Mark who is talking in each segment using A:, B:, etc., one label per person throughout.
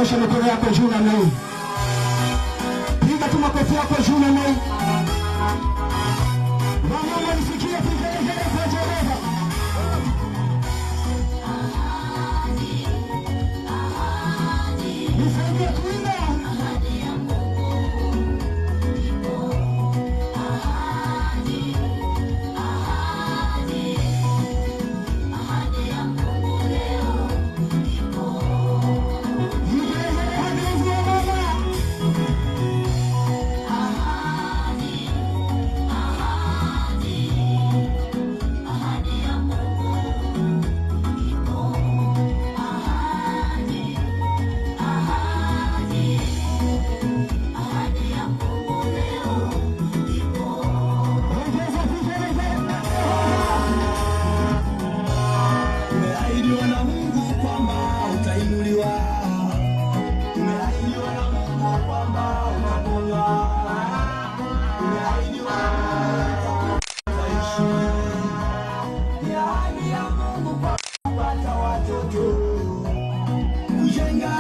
A: Nyosha mikono yako juu namna hii. Piga tu makofi yako juu namna hii. Mama nisikie vigelegele kwa Jehova. Nisaidie kuimba. Kujenga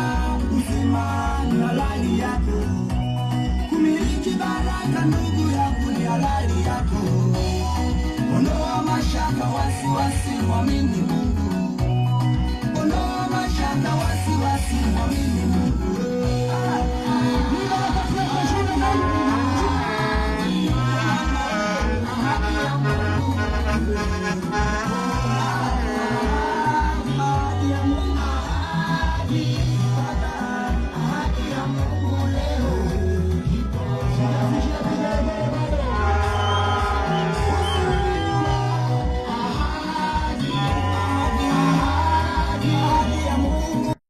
A: uzima ni halali yako, kumiliki baraka ndugu yangu ni halali yako. Ondoa mashaka, wasiwasi, mwamini Mungu.